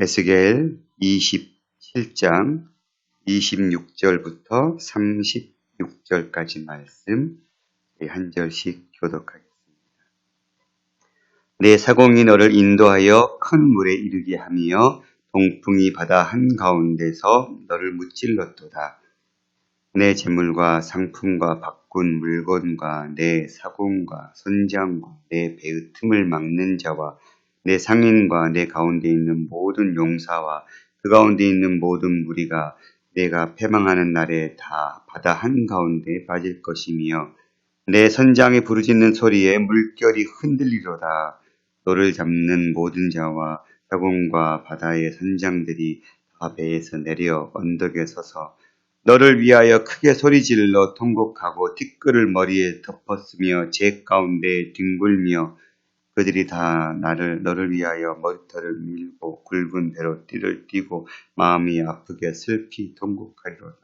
에스겔 27장 26절부터 36절까지 말씀 한 절씩 교독하겠습니다. 내 사공이 너를 인도하여 큰 물에 이르게 하며 동풍이 바다 한가운데서 너를 무찔렀도다. 내 재물과 상품과 바꾼 물건과 내 사공과 선장과 내 배의 틈을 막는 자와 내 상인과 내 가운데 있는 모든 용사와 그 가운데 있는 모든 무리가 내가 패망하는 날에 다 바다 한가운데에 빠질 것이며 내 선장이 부르짖는 소리에 물결이 흔들리로다. 너를 잡는 모든 자와 사공과 바다의 선장들이 다 배에서 내려 언덕에 서서 너를 위하여 크게 소리질러 통곡하고 티끌을 머리에 덮었으며 제 가운데 뒹굴며 그들이 다 너를 위하여 머리털을 밀고 굵은 배로 띠를 띠고 마음이 아프게 슬피 통곡하리로다.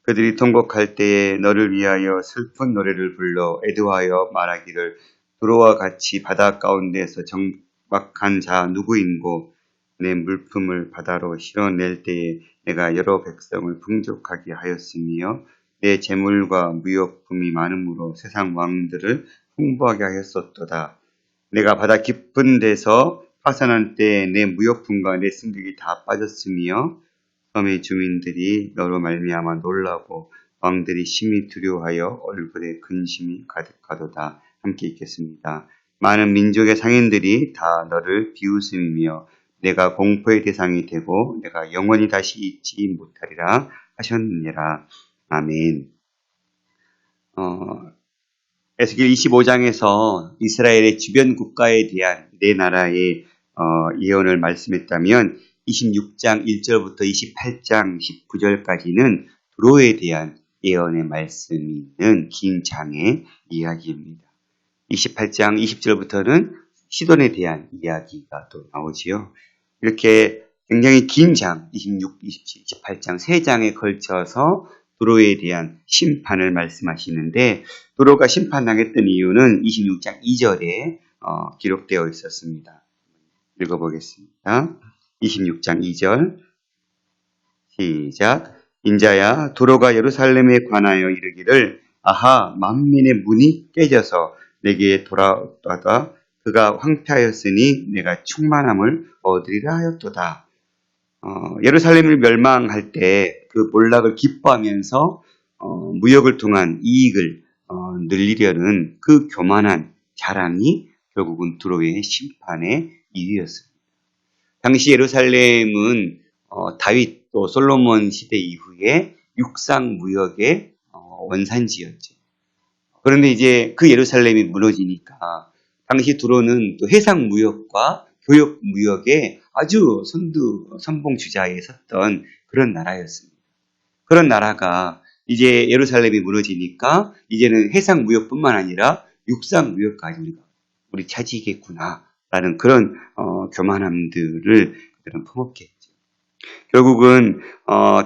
그들이 통곡할 때에 너를 위하여 슬픈 노래를 불러 애도하여 말하기를 두로와 같이 바다 가운데서 정박한 자 누구인고 내 물품을 바다로 실어낼 때에 내가 여러 백성을 풍족하게 하였으며 내 재물과 무역품이 많음으로 세상 왕들을 풍부하게 하였었도다. 내가 바다 깊은 데서 파산한 때에 내 무역품과 내 승객이 다 빠졌으며 섬의 주민들이 너로 말미암아 놀라고 왕들이 심히 두려워하여 얼굴에 근심이 가득하도다. 함께 읽겠습니다. 많은 민족의 상인들이 다 너를 비웃으며 내가 공포의 대상이 되고 내가 영원히 다시 잊지 못하리라 하셨느니라. 아멘. 에스겔 25장에서 이스라엘의 주변 국가에 대한 네 나라의 예언을 말씀했다면 26장 1절부터 28장 19절까지는 두로에 대한 예언의 말씀이 있는 긴 장의 이야기입니다. 28장 20절부터는 시돈에 대한 이야기가 또 나오지요. 이렇게 굉장히 긴 장, 26, 27, 28장 세 장에 걸쳐서 두로에 대한 심판을 말씀하시는데 두로가 심판당했던 이유는 26장 2절에 기록되어 있었습니다. 읽어보겠습니다. 26장 2절 시작. 인자야 두로가 예루살렘에 관하여 이르기를 아하 만민의 문이 깨져서 내게 돌아왔다. 그가 황폐하였으니 내가 충만함을 얻으리라 하였도다. 예루살렘을 멸망할 때 그 몰락을 기뻐하면서 무역을 통한 이익을 늘리려는 그 교만한 자랑이 결국은 두로의 심판의 이유였습니다. 당시 예루살렘은 다윗 또 솔로몬 시대 이후에 육상 무역의 원산지였죠. 그런데 이제 그 예루살렘이 무너지니까 당시 두로는 또 해상 무역과 교역 무역에 아주 선봉 주자에 섰던 그런 나라였습니다. 그런 나라가 이제 예루살렘이 무너지니까 이제는 해상 무역뿐만 아니라 육상 무역까지 우리 차지겠구나라는 그런 교만함들을 그들은 품었겠죠. 결국은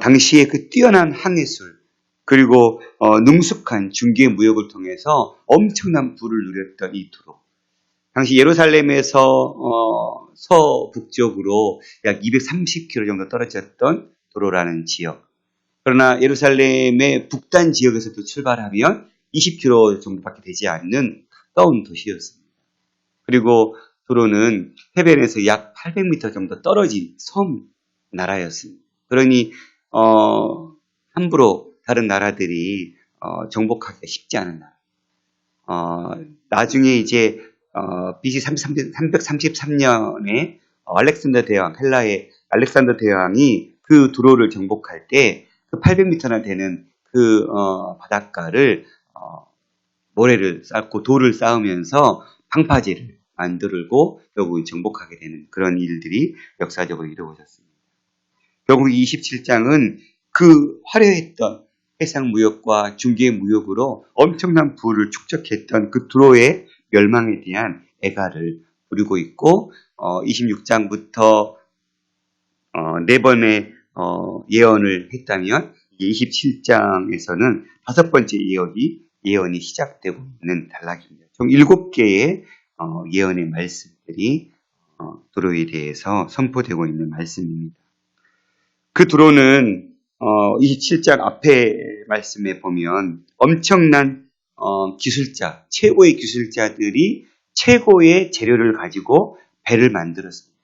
당시에 그 뛰어난 항해술 그리고 능숙한 중개 무역을 통해서 엄청난 부를 누렸던 이 두로. 당시 예루살렘에서 서북쪽으로 약 230km 정도 떨어졌던 두로라는 지역. 그러나 예루살렘의 북단 지역에서도 출발하면 20km 정도밖에 되지 않는 가까운 도시였습니다. 그리고 두로는 해변에서 약 800m 정도 떨어진 섬 나라였습니다. 그러니 함부로 다른 나라들이 정복하기가 쉽지 않은 나라. 나중에 이제 BC 333년에 알렉산더 대왕, 헬라의 알렉산더 대왕이 그 두로를 정복할 때 그 800m나 되는 그 바닷가를 모래를 쌓고 돌을 쌓으면서 방파제를 만들고 결국 정복하게 되는 그런 일들이 역사적으로 이루어졌습니다. 결국 27장은 그 화려했던 해상 무역과 중개 무역으로 엄청난 부를 축적했던 그 두로의 멸망에 대한 애가를 부리고 있고 26장부터 네 번의 예언을 했다면 27장에서는 다섯 번째 예언이 시작되고 있는 단락입니다. 총 7개의 예언의 말씀들이 두로에 대해서 선포되고 있는 말씀입니다. 그 두로는 27장 앞에 말씀에 보면 엄청난 기술자, 최고의 기술자들이 최고의 재료를 가지고 배를 만들었습니다.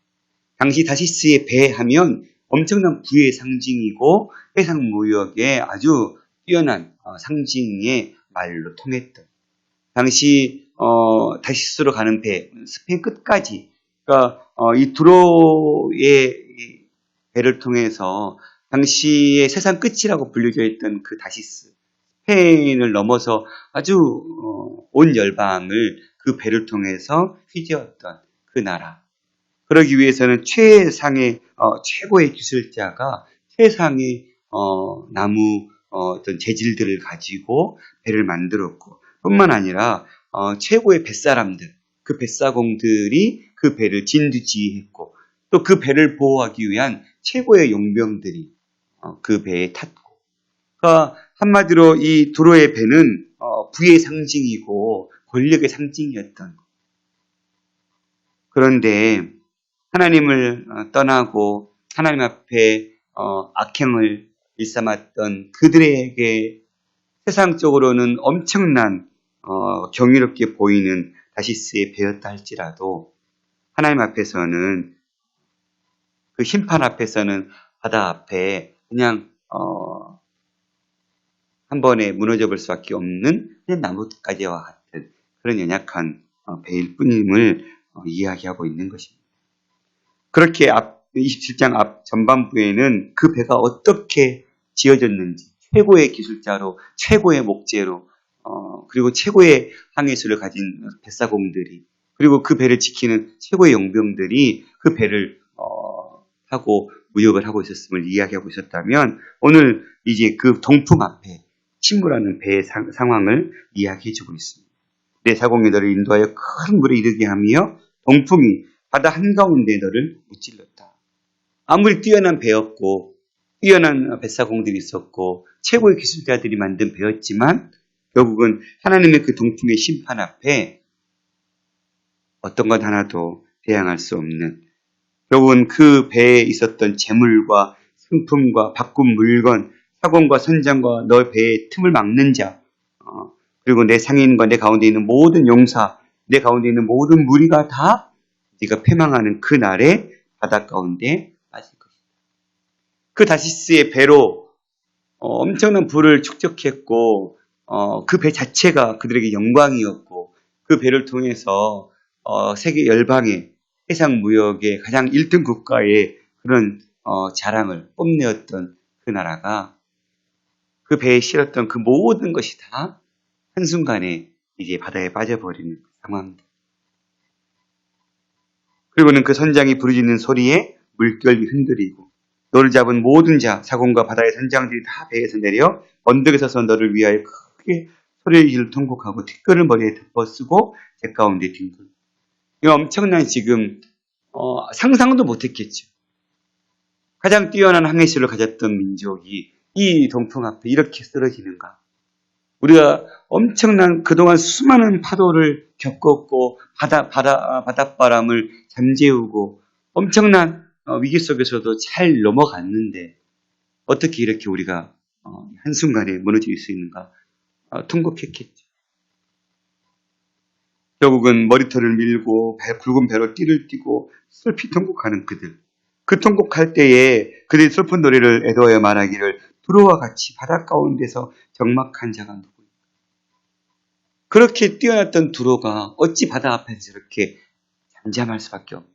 당시 다시스의 배 하면 엄청난 부의 상징이고 해상 무역의 아주 뛰어난 상징의 말로 통했던, 당시 다시스로 가는 배, 스페인 끝까지, 그러니까 이 두로의 배를 통해서 당시의 세상 끝이라고 불려져 있던 그 다시스, 스페인을 넘어서 아주 온 열방을 그 배를 통해서 휘저었던 그 나라. 그러기 위해서는 최상의 최고의 기술자가 최상의 나무 어떤 재질들을 가지고 배를 만들었고, 뿐만 아니라 최고의 뱃사람들, 그 뱃사공들이 그 배를 진두지휘했고, 또 그 배를 보호하기 위한 최고의 용병들이 그 배에 탔고, 그러니까 한마디로 이 두로의 배는 부의 상징이고 권력의 상징이었던. 그런데 하나님을 떠나고 하나님 앞에 악행을 일삼았던 그들에게 세상적으로는 엄청난 경이롭게 보이는 다시스의 배였다 할지라도, 하나님 앞에서는, 그 심판 앞에서는 바다 앞에 그냥 한 번에 무너져 볼 수밖에 없는 그냥 나뭇가지와 같은 그런 연약한 배일 뿐임을 이야기하고 있는 것입니다. 그렇게 27장 앞 전반부에는 그 배가 어떻게 지어졌는지, 최고의 기술자로, 최고의 목재로, 그리고 최고의 항해술을 가진 뱃사공들이, 그리고 그 배를 지키는 최고의 용병들이 그 배를 타고 무역을 하고 있었음을 이야기하고 있었다면, 오늘 이제 그 동풍 앞에 침몰하는 배의 상황을 이야기해주고 있습니다. 내 사공이 너를 인도하여 큰 물에 이르게 하며 동풍이 바다 한가운데 너를 무찔렀다. 아무리 뛰어난 배였고 뛰어난 뱃사공들이 있었고 최고의 기술자들이 만든 배였지만, 결국은 하나님의 그 동풍의 심판 앞에 어떤 것 하나도 대항할 수 없는, 결국은 그 배에 있었던 재물과 승품과 바꾼 물건, 사공과 선장과 너 배의 틈을 막는 자, 그리고 내 상인과 내 가운데 있는 모든 용사, 내 가운데 있는 모든 무리가 다 네가 패망하는 그 날에 바다 가운데 빠질 것이다. 그 다시스의 배로 엄청난 부를 축적했고, 그 배 자체가 그들에게 영광이었고, 그 배를 통해서 세계 열방의 해상 무역의 가장 1등 국가의 그런 자랑을 뽐내었던 그 나라가, 그 배에 실었던 그 모든 것이 다 한순간에 이제 바다에 빠져버리는 상황입니다. 그리고는 그 선장이 부르짖는 소리에 물결이 흔들리고, 너를 잡은 모든 자, 사공과 바다의 선장들이 다 배에서 내려 언덕에 서서 너를 위하여 크게 소리를 통곡하고 티끌을 머리에 덮어쓰고 제 가운데 뒹굴. 이 엄청난 지금 상상도 못했겠죠. 가장 뛰어난 항해술을 가졌던 민족이 이 동풍 앞에 이렇게 쓰러지는가. 우리가 엄청난 그동안 수많은 파도를 겪었고 바닷바람을 잠재우고 엄청난 위기 속에서도 잘 넘어갔는데, 어떻게 이렇게 우리가 한순간에 무너질 수 있는가 통곡했겠죠. 결국은 머리털을 밀고 굵은 배로 띠를 띠고 슬피 통곡하는 그들. 그 통곡할 때에 그들이 슬픈 노래를 애도하여 말하기를 두로와 같이 바다 가운데서 적막한 자가 누구인가. 그렇게 뛰어났던 두로가 어찌 바다 앞에서 이렇게 잠잠할 수밖에 없는가.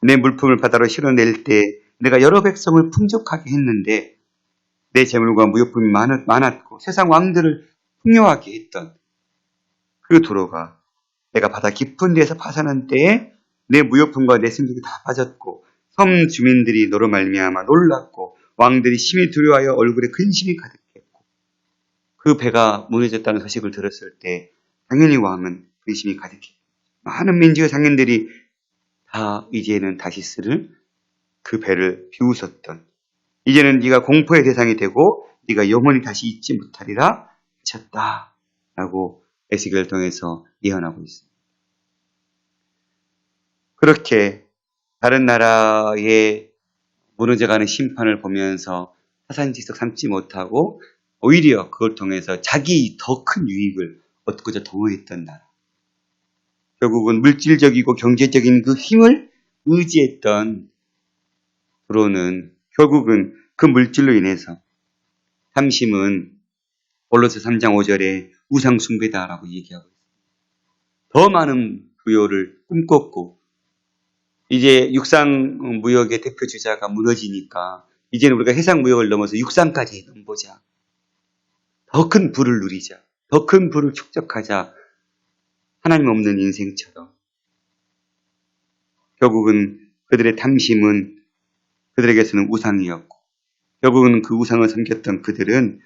내 물품을 바다로 실어낼 때 내가 여러 백성을 풍족하게 했는데, 내 재물과 무역품이 많았고 세상 왕들을 풍요하게 했던 그 두로가 내가 바다 깊은 데에서 파산한 때에 내 무역품과 내 생각이 다 빠졌고, 섬 주민들이 너로 말미암아 놀랐고 왕들이 심히 두려워하여 얼굴에 근심이 가득했고, 그 배가 무너졌다는 소식을 들었을 때 당연히 왕은 근심이 가득했고, 많은 민족의 상인들이 다 이제는 다시스를, 그 배를 비웃었던, 이제는 네가 공포의 대상이 되고 네가 영원히 다시 잊지 못하리라 하셨다 라고 에스겔을 통해서 예언하고 있습니다. 그렇게 다른 나라의 무너져가는 심판을 보면서 타산지석 삼지 못하고 오히려 그걸 통해서 자기 더 큰 유익을 얻고자 도모했던 나라. 결국은 물질적이고 경제적인 그 힘을 의지했던 브로는 결국은 그 물질로 인해서 탐심은 골로새 3장 5절에 우상 숭배다라고 얘기하고 있습니다. 더 많은 부요를 꿈꿨고 이제 육상 무역의 대표 주자가 무너지니까 이제는 우리가 해상 무역을 넘어서 육상까지 넘보자. 더 큰 부를 누리자. 더 큰 부를 축적하자. 하나님 없는 인생처럼. 결국은 그들의 탐심은 그들에게서는 우상이었고 결국은 그 우상을 섬겼던 그들은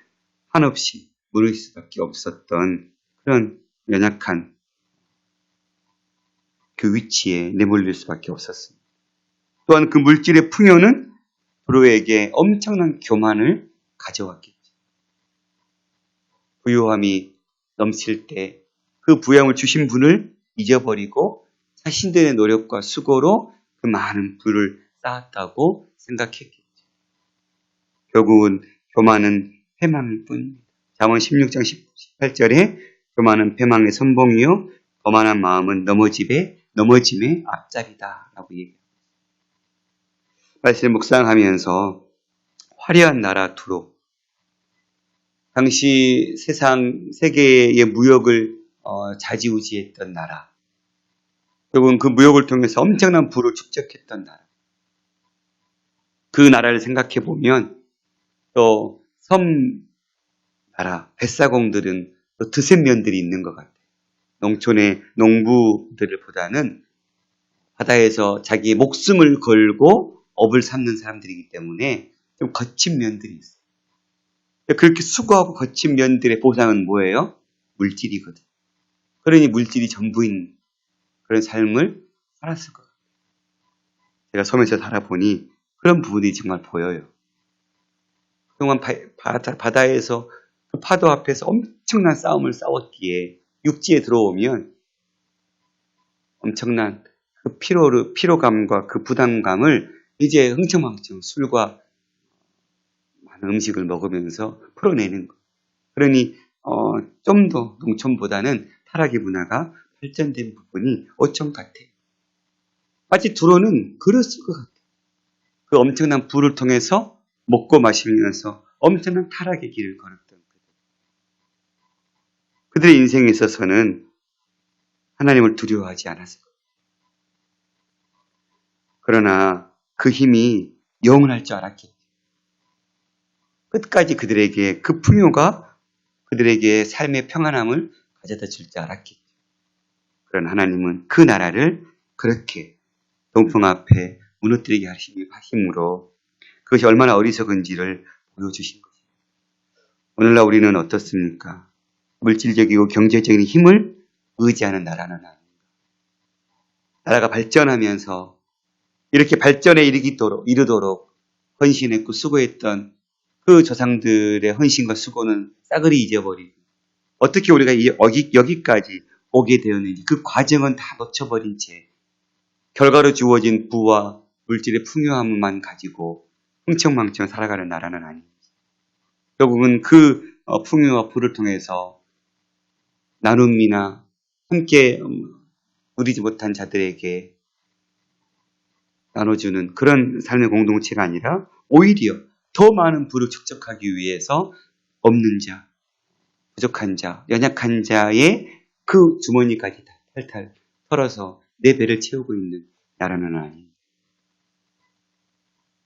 한없이 무너질 수밖에 없었던 그런 연약한 그 위치에 내몰릴 수밖에 없었습니다. 또한 그 물질의 풍요는 브로에게 엄청난 교만을 가져왔겠죠. 부유함이 넘칠 때 그 부양을 주신 분을 잊어버리고 자신들의 노력과 수고로 그 많은 부를 쌓았다고 생각했겠죠. 결국은 교만은 패망일 뿐입니다. 잠언 16장 18절에 교만은 패망의 선봉이요 거만한 마음은 넘어짐의 앞자리다 라고 얘기합니다. 말씀을 묵상하면서 화려한 나라 두로 당시 세계의 무역을 좌지우지했던 나라 결국은 그 무역을 통해서 엄청난 부를 축적했던 나라 그 나라를 생각해 보면 또 섬나라 뱃사공들은 또 드센 면들이 있는 것 같아요. 농촌의 농부들보다는 바다에서 자기의 목숨을 걸고 업을 삼는 사람들이기 때문에 좀 거친 면들이 있어요. 그렇게 수고하고 거친 면들의 보상은 뭐예요? 물질이거든. 그러니 물질이 전부인 그런 삶을 살았을 것 같아요. 제가 섬에서 살아보니 그런 부분이 정말 보여요. 그동안 바다에서 그 파도 앞에서 엄청난 싸움을 싸웠기에 육지에 들어오면 엄청난 그 피로감과 그 부담감을 이제 흥청망청 술과 많은 음식을 먹으면서 풀어내는 거. 그러니 좀 더 농촌보다는 타락의 문화가 발전된 부분이 어쩜 같아요. 마치 두로는 그랬을 것 같아요. 그 엄청난 부를 통해서 먹고 마시면서 엄청난 타락의 길을 걸었던 그들의 인생에 있어서는 하나님을 두려워하지 않았을 거예요. 그러나 그 힘이 영원할 줄 알았겠죠. 끝까지 그들에게 그 풍요가 그들에게 삶의 평안함을 가져다 줄 줄 알았겠죠. 그러나 하나님은 그 나라를 그렇게 동풍 앞에 무너뜨리게 하심으로 그것이 얼마나 어리석은지를 보여주신 것입니다. 오늘날 우리는 어떻습니까? 물질적이고 경제적인 힘을 의지하는 나라는 아닙니다. 나라가 발전하면서 이렇게 발전에 이르도록 헌신했고 수고했던 그 조상들의 헌신과 수고는 싸그리 잊어버리고 어떻게 우리가 여기까지 오게 되었는지 그 과정은 다 놓쳐버린 채 결과로 주어진 부와 물질의 풍요함만 가지고 흥청망청 살아가는 나라는 아닙니다. 결국은 그 풍요와 부를 통해서 나눔이나 함께 누리지 못한 자들에게 나눠주는 그런 삶의 공동체가 아니라 오히려 더 많은 부를 축적하기 위해서 없는 자, 부족한 자, 연약한 자의 그 주머니까지 탈탈 털어서 내 배를 채우고 있는 나라는 아닙니다.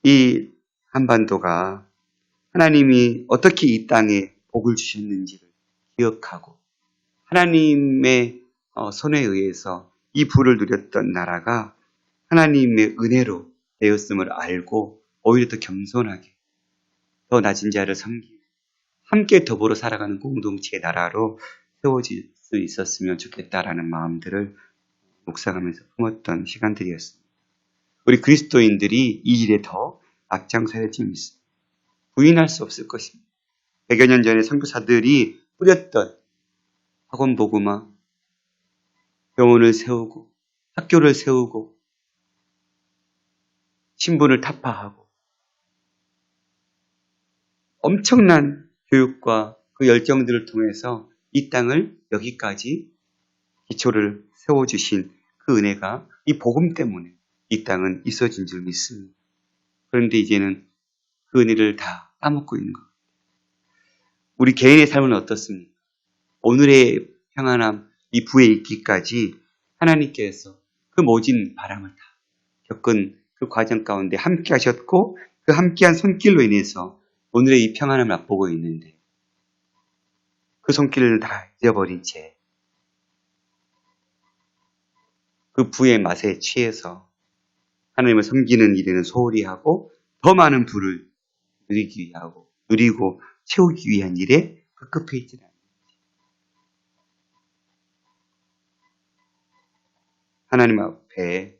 이 한반도가 하나님이 어떻게 이 땅에 복을 주셨는지를 기억하고 하나님의 손에 의해서 이 부를 누렸던 나라가 하나님의 은혜로 되었음을 알고 오히려 더 겸손하게 더 낮은 자를 섬기고 함께 더불어 살아가는 공동체의 나라로 세워질 수 있었으면 좋겠다라는 마음들을 묵상하면서 품었던 시간들이었습니다. 우리 그리스도인들이 이 일에 더 앞장서야 할 줄 믿습니다. 부인할 수 없을 것입니다. 100여 년 전에 선교사들이 뿌렸던 학원 복음화, 병원을 세우고 학교를 세우고 신분을 타파하고 엄청난 교육과 그 열정들을 통해서 이 땅을 여기까지 기초를 세워주신 그 은혜가 이 복음 때문에 이 땅은 있어진 줄 믿습니다. 그런데 이제는 그 은혜를 다 까먹고 있는 것. 우리 개인의 삶은 어떻습니까? 오늘의 평안함, 이 부에 있기까지 하나님께서 그 모진 바람을 다 겪은 그 과정 가운데 함께 하셨고 그 함께한 손길로 인해서 오늘의 이 평안함을 맛보고 있는데 그 손길을 다 잊어버린 채 그 부의 맛에 취해서 하나님을 섬기는 일에는 소홀히 하고 더 많은 부를 누리고 채우기 위한 일에 급급해 있지는 않아요. 하나님 앞에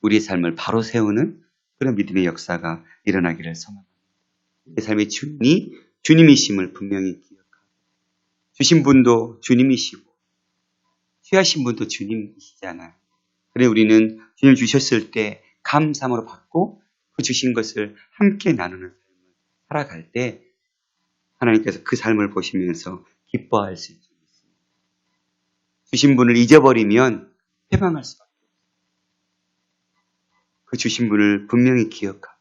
우리의 삶을 바로 세우는 그런 믿음의 역사가 일어나기를 소망합니다. 내 삶의 주인이 주님이심을 분명히 기억하고 주신 분도 주님이시고 취하신 분도 주님이시잖아요. 그래 우리는 주님 주셨을 때 감사함으로 받고 그 주신 것을 함께 나누는 삶을 살아갈 때 하나님께서 그 삶을 보시면서 기뻐할 수 있습니다. 주신 분을 잊어버리면 패망할 수밖에 없어요. 그 주신 분을 분명히 기억하고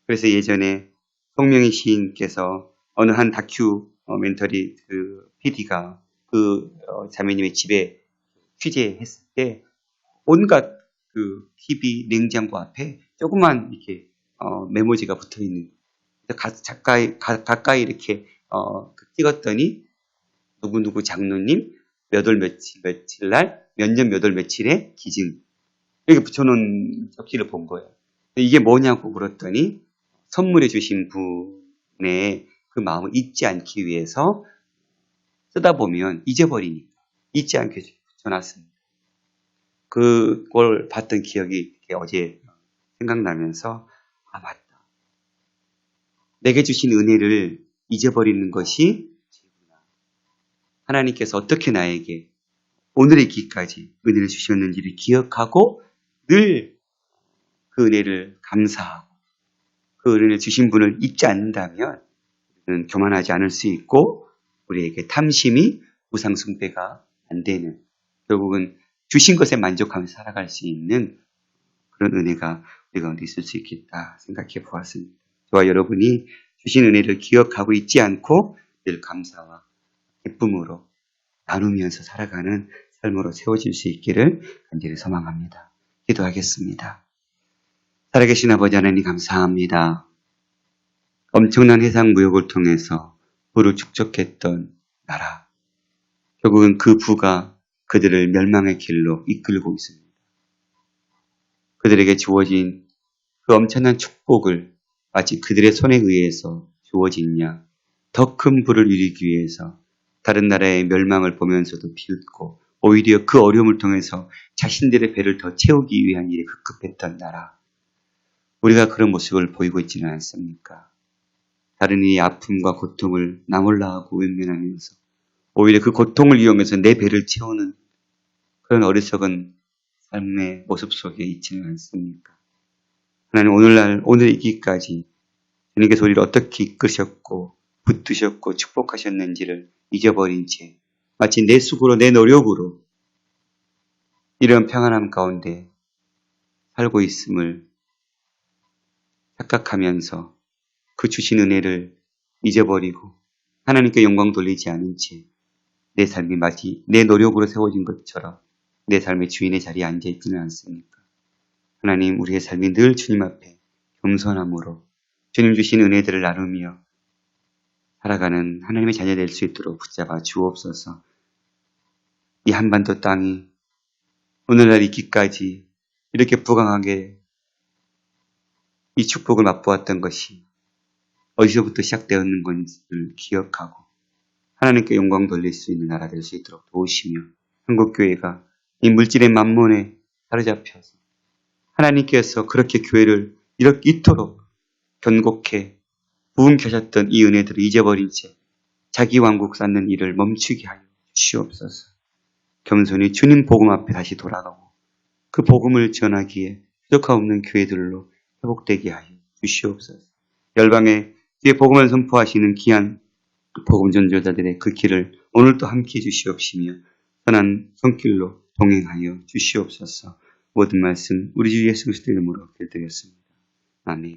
그래서 예전에 송명희 시인께서 어느 한 다큐멘터리 그 PD가 그 자매님의 집에 취재했을 때 온갖 그 TV 냉장고 앞에 조그만 이렇게 메모지가 붙어 있는 가까이 이렇게 찍었더니 누구누구 장로님 몇 월 며칠 날 몇 년 몇 월 며칠에 기증 이렇게 붙여놓은 접시를 본 거예요. 이게 뭐냐고 물었더니 선물해 주신 분의 그 마음을 잊지 않기 위해서 쓰다 보면 잊어버리니까 잊지 않게 붙여놨습니다. 그걸 봤던 기억이 어제 생각나면서 아 맞다. 내게 주신 은혜를 잊어버리는 것이 죄구나. 하나님께서 어떻게 나에게 오늘에 있기까지 은혜를 주셨는지를 기억하고 늘 그 은혜를 감사하고 그 은혜를 주신 분을 잊지 않는다면 우리는 교만하지 않을 수 있고 우리에게 탐심이 우상 숭배가 안 되는 결국은 주신 것에 만족하며 살아갈 수 있는 그런 은혜가 우리 가운데 있을 수 있겠다 생각해 보았습니다. 저와 여러분이 주신 은혜를 기억하고 잊지 않고 늘 감사와 기쁨으로 나누면서 살아가는 삶으로 세워질 수 있기를 간절히 소망합니다. 기도하겠습니다. 살아계신 아버지 하나님 감사합니다. 엄청난 해상 무역을 통해서 부를 축적했던 나라. 결국은 그 부가 그들을 멸망의 길로 이끌고 있습니다. 그들에게 주어진 그 엄청난 축복을 마치 그들의 손에 의해서 주어지냐 더 큰 부를 이루기 위해서 다른 나라의 멸망을 보면서도 비웃고 오히려 그 어려움을 통해서 자신들의 배를 더 채우기 위한 일에 급급했던 나라. 우리가 그런 모습을 보이고 있지는 않습니까? 다른 이의 아픔과 고통을 나몰라하고 외면하면서 오히려 그 고통을 이용해서 내 배를 채우는 그런 어리석은 삶의 모습 속에 있지는 않습니까? 하나님 오늘 있기까지 주님께서 우리를 어떻게 이끄셨고 붙드셨고 축복하셨는지를 잊어버린 채 마치 내 수고로 내 노력으로 이런 평안함 가운데 살고 있음을 착각하면서 그 주신 은혜를 잊어버리고 하나님께 영광 돌리지 않은 채 내 삶이 마치 내 노력으로 세워진 것처럼 내 삶의 주인의 자리에 앉아있지는 않습니까? 하나님 우리의 삶이 늘 주님 앞에 겸손함으로 주님 주신 은혜들을 나누며 살아가는 하나님의 자녀 될 수 있도록 붙잡아 주옵소서. 이 한반도 땅이 오늘날 있기까지 이렇게 부강하게 이 축복을 맛보았던 것이 어디서부터 시작되었는 건지를 기억하고 하나님께 영광 돌릴 수 있는 나라 될 수 있도록 도우시며 한국교회가 이 물질의 만몬에 사로잡혀서 하나님께서 그렇게 교회를 이토록 견고케 부흥케 하셨던 이 은혜들을 잊어버린 채 자기 왕국 쌓는 일을 멈추게 하여 주시옵소서. 겸손히 주님 복음 앞에 다시 돌아가고 그 복음을 전하기에 부족함 없는 교회들로 회복되게 하여 주시옵소서. 열방에 주의 복음을 선포하시는 귀한 복음 전도자들의 그 길을 오늘도 함께 해주시옵시며 선한 손길로 동행하여 주시옵소서. 모든 말씀 우리 주 예수 그리스도의 이름으로 기도드렸습니다. 아멘.